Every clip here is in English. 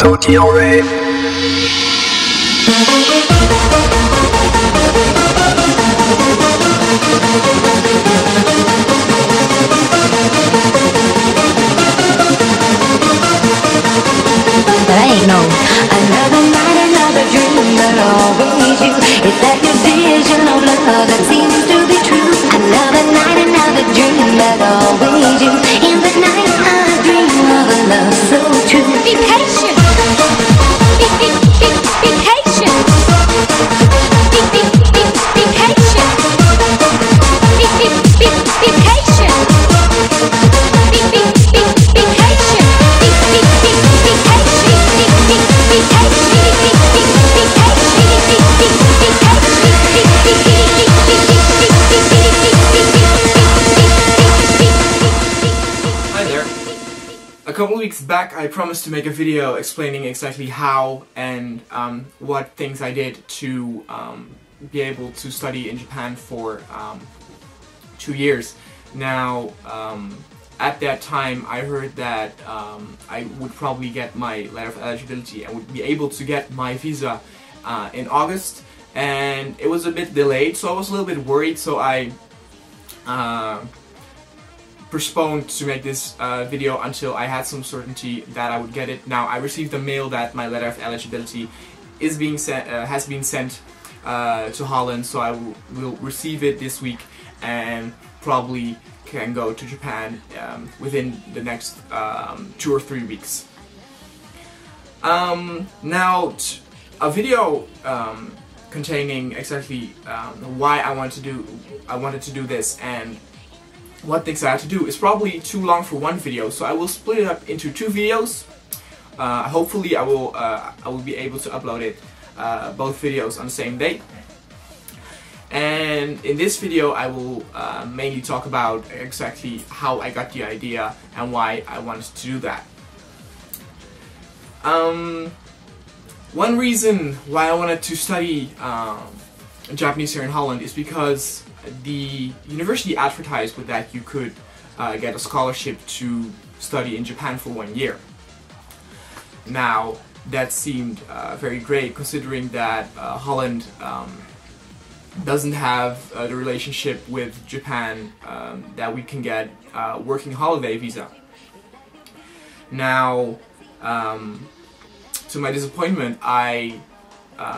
to Gyaru0. But ain't no another night, another dream, but always you. Is that your vision of love that seems to be true? Another night, another dream, but always you. In the night I dream of a love so true. Be patient. Be patient. Be patient. Be patient. Be patient. Hi there. A couple weeks back I promised to make a video explaining exactly how and what things I did to be able to study in Japan for 2 years. Now, at that time I heard that I would probably get my letter of eligibility and would be able to get my visa in August, and it was a bit delayed, so I was a little bit worried, so I postponed to make this video until I had some certainty that I would get it. Now, I received a mail that my letter of eligibility is being sent, has been sent to Holland, so I will receive it this week and probably can go to Japan within the next 2 or 3 weeks. Now, a video containing exactly why I wanted to do this and what things I had to do is probably too long for one video, so I will split it up into 2 videos. Hopefully, I will be able to upload it both videos on the same day. And in this video, I will mainly talk about exactly how I got the idea and why I wanted to do that. One reason why I wanted to study Japanese here in Holland is because the university advertised with that you could get a scholarship to study in Japan for 1 year. Now, that seemed very great, considering that Holland doesn't have the relationship with Japan that we can get working holiday visa. Now, to my disappointment, I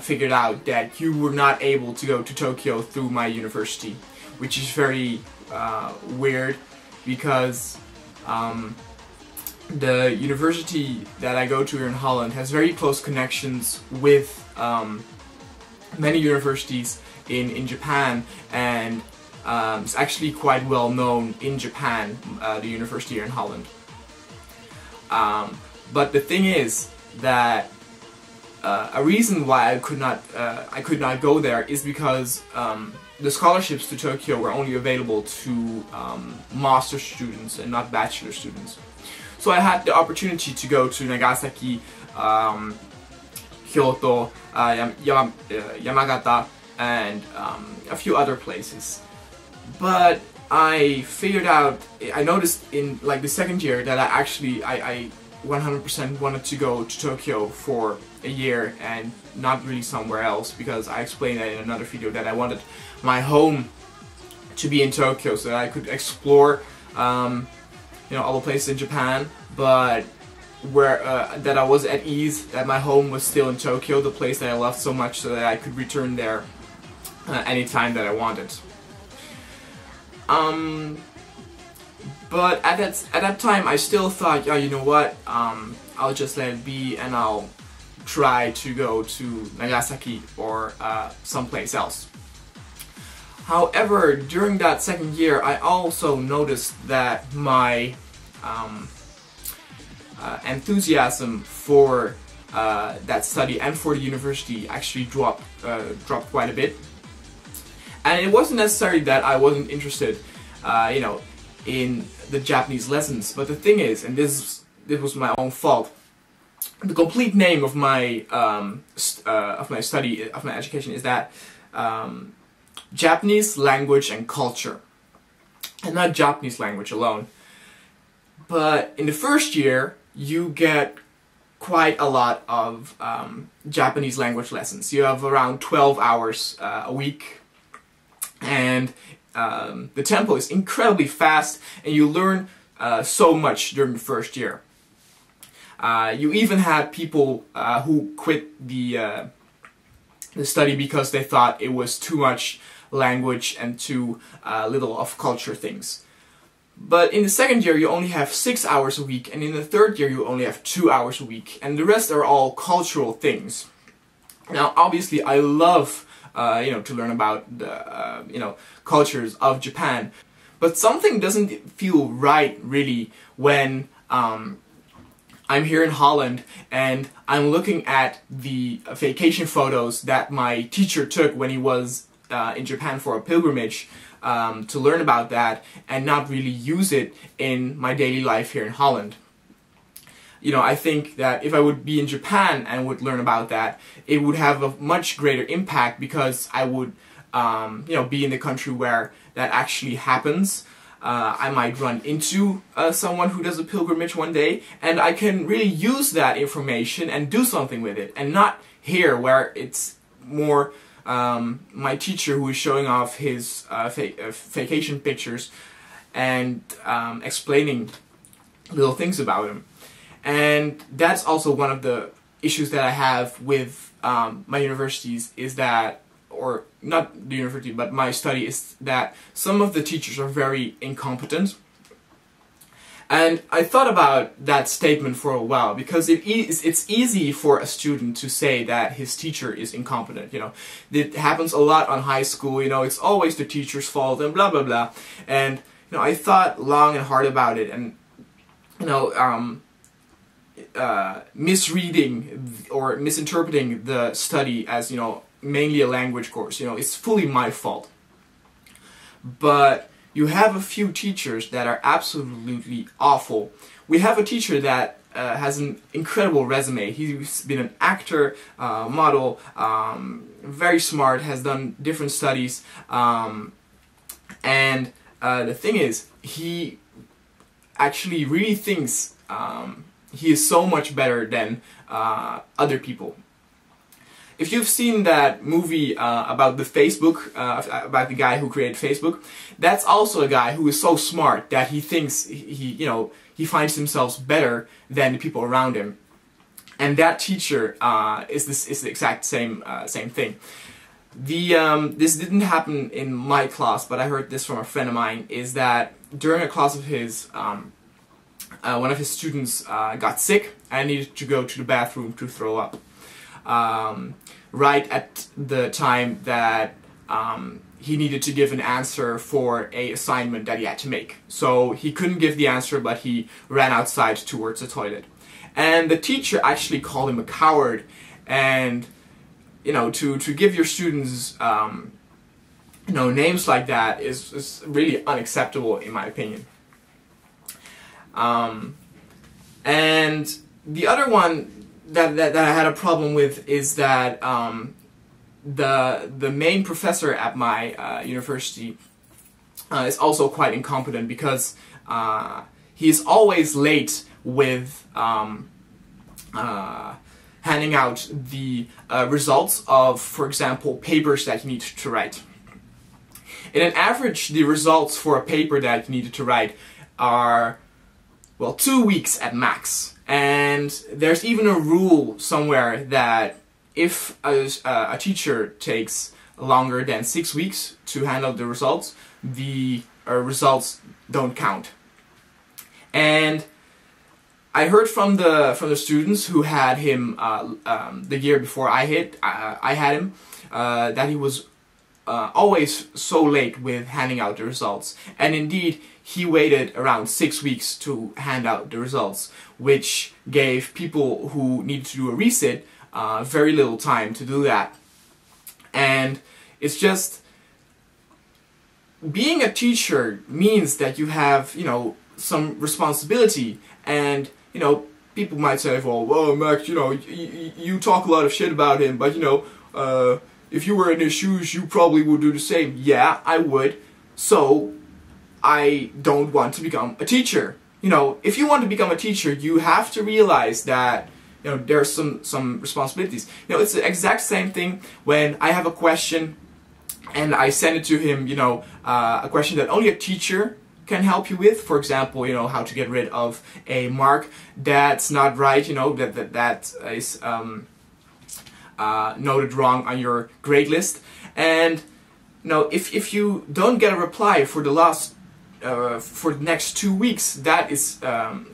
figured out that you were not able to go to Tokyo through my university, which is very weird, because the university that I go to here in Holland has very close connections with many universities in Japan, and it's actually quite well known in Japan, the university here in Holland. But the thing is that a reason why I could not go there is because the scholarships to Tokyo were only available to master students and not bachelor students. So I had the opportunity to go to Nagasaki, Kyoto, Yamagata, and a few other places. But I figured out, I noticed in like the second year that I 100% wanted to go to Tokyo for a year and not really somewhere else, because I explained that in another video that I wanted my home to be in Tokyo so that I could explore you know, all the places in Japan, but where that I was at ease, that my home was still in Tokyo, the place that I loved so much, so that I could return there anytime that I wanted. But at that time, I still thought, yeah, you know what, I'll just let it be and I'll try to go to Nagasaki or someplace else. However, during that second year, I also noticed that my enthusiasm for that study and for the university actually dropped quite a bit. And it wasn't necessarily that I wasn't interested, you know, in the Japanese lessons, but the thing is, and this was my own fault, the complete name of my education is that Japanese language and culture, and not Japanese language alone. But in the first year, you get quite a lot of Japanese language lessons. You have around 12 hours a week, and the tempo is incredibly fast, and you learn so much during the first year. You even had people who quit the study because they thought it was too much language and too little of culture things. But in the second year you only have 6 hours a week, and in the third year you only have 2 hours a week, and the rest are all cultural things. Now obviously I love to learn about the cultures of Japan, but something doesn't feel right really when I'm here in Holland and I'm looking at the vacation photos that my teacher took when he was in Japan for a pilgrimage, to learn about that and not really use it in my daily life here in Holland. I think that if I would be in Japan and would learn about that, it would have a much greater impact, because I would be in the country where that actually happens. I might run into someone who does a pilgrimage one day, and I can really use that information and do something with it, and not here where it's more my teacher who is showing off his vacation pictures and explaining little things about him. And that's also one of the issues that I have with my universities, is that, or not the university, but my study, is that some of the teachers are very incompetent. And I thought about that statement for a while, because it's easy for a student to say that his teacher is incompetent. It happens a lot on high school. It's always the teacher's fault and blah blah blah. And I thought long and hard about it, and misreading or misinterpreting the study as mainly a language course. It's fully my fault. But you have a few teachers that are absolutely awful. We have a teacher that has an incredible resume. He's been an actor, model, very smart, has done different studies, and the thing is, he actually really thinks he is so much better than other people. If you've seen that movie about the about the guy who created Facebook, that's also a guy who is so smart that he thinks he finds himself better than the people around him. And that teacher is the exact same thing. This didn't happen in my class, but I heard this from a friend of mine. Is that during a class of his, one of his students got sick and needed to go to the bathroom to throw up. Right at the time that he needed to give an answer for an assignment that he had to make. So he couldn't give the answer, but he ran outside towards the toilet. And the teacher actually called him a coward, and to give your students names like that is really unacceptable in my opinion. And the other one that I had a problem with is that the main professor at my university is also quite incompetent, because he is always late with handing out the results of, for example, papers that you need to write. In an average, the results for a paper that you needed to write are, well, 2 weeks at max. And there's even a rule somewhere that if a teacher takes longer than 6 weeks to hand out the results don't count. And I heard from the students who had him the year before I had him, that he was always so late with handing out the results. And indeed, he waited around 6 weeks to hand out the results, which gave people who needed to do a resit very little time to do that. And it's just, being a teacher means that you have, some responsibility. And, people might say, well, Max, you talk a lot of shit about him, but, if you were in his shoes, you probably would do the same. Yeah, I would. So, I don't want to become a teacher. If you want to become a teacher, you have to realize that, you know, there's some responsibilities. You know, it's the exact same thing when I have a question and I send it to him, you know, a question that only a teacher can help you with. For example, you know, how to get rid of a mark that's not right, you know, that is noted wrong on your grade list. And you know, if you don't get a reply for the last for the next 2 weeks, that is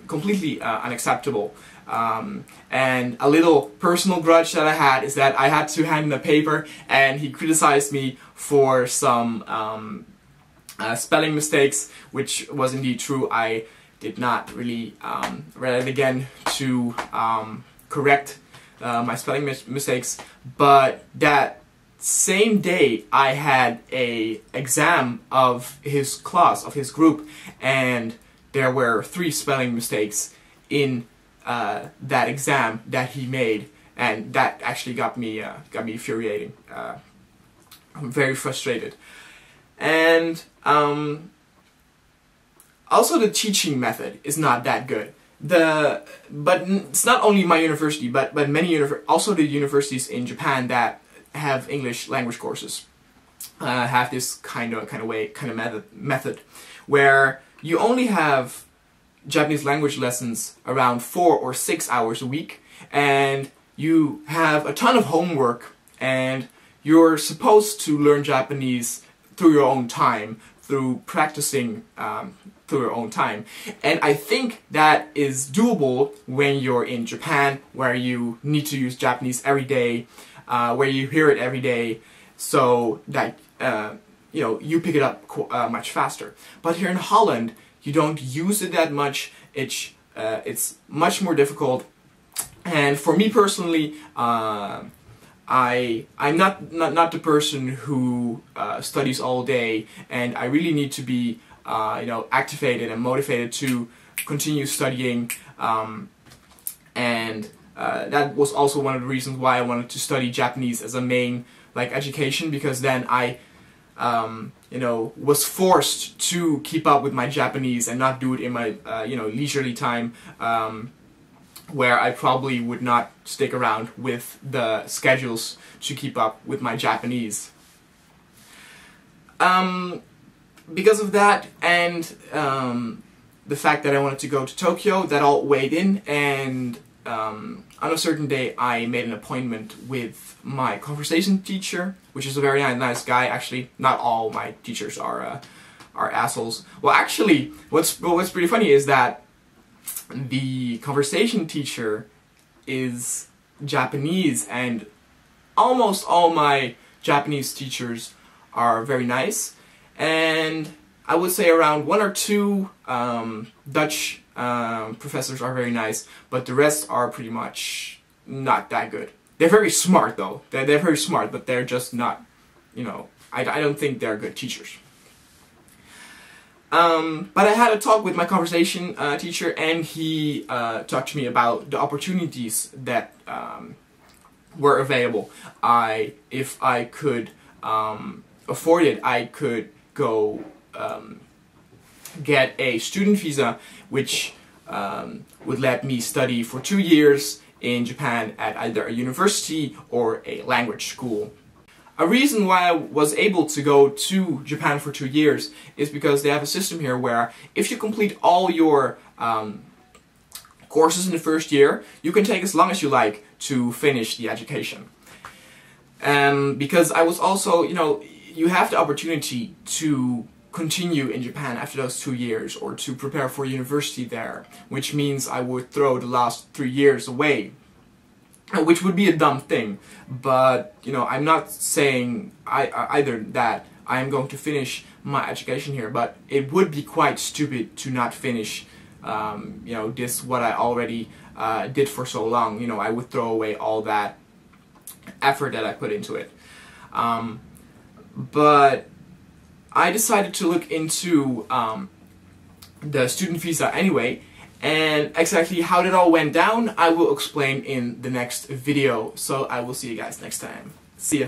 completely unacceptable. And a little personal grudge that I had is that I had to hand him a paper and he criticized me for some spelling mistakes, which was indeed true. I did not really read it again to correct my spelling mistakes, but that same day I had a exam of his class, of his group, and there were 3 spelling mistakes in that exam that he made, and that actually got me infuriating. I'm very frustrated. And also the teaching method is not that good. But it's not only my university, but many also the universities in Japan that have English language courses have this kind of method where you only have Japanese language lessons around 4 or 6 hours a week, and you have a ton of homework, and you're supposed to learn Japanese through your own time, through practicing through your own time. And I think that is doable when you're in Japan, where you need to use Japanese every day, where you hear it every day, so that you know, you pick it up much faster. But here in Holland, you don't use it that much. It's much more difficult. And for me personally, I'm not the person who studies all day, and I really need to be you know, activated and motivated to continue studying. And that was also one of the reasons why I wanted to study Japanese as a main education, because then I you know, was forced to keep up with my Japanese and not do it in my you know, leisurely time, where I probably would not stick around with the schedules to keep up with my Japanese. Because of that, and the fact that I wanted to go to Tokyo, that all weighed in, and on a certain day I made an appointment with my conversation teacher, which is a very nice guy. Actually, not all my teachers are assholes. Well, actually, what's pretty funny is that the conversation teacher is Japanese, and almost all my Japanese teachers are very nice, and I would say around 1 or 2 Dutch professors are very nice, but the rest are pretty much not that good. They're very smart though. They're very smart, but they're just not, you know, I don't think they're good teachers. But I had a talk with my conversation teacher, and he talked to me about the opportunities that were available. If I could afford it, I could go get a student visa, which would let me study for 2 years in Japan at either a university or a language school. A reason why I was able to go to Japan for 2 years is because they have a system here where if you complete all your courses in the first year, you can take as long as you like to finish the education. Because I was also, you know, you have the opportunity to continue in Japan after those 2 years, or to prepare for university there, which means I would throw the last 3 years away, which would be a dumb thing. But you know, I'm not saying either that I am going to finish my education here, but it would be quite stupid to not finish you know, this what I already did for so long. You know, I would throw away all that effort that I put into it. But I decided to look into the student visa anyway, and exactly how that all went down I will explain in the next video. So I will see you guys next time. See ya.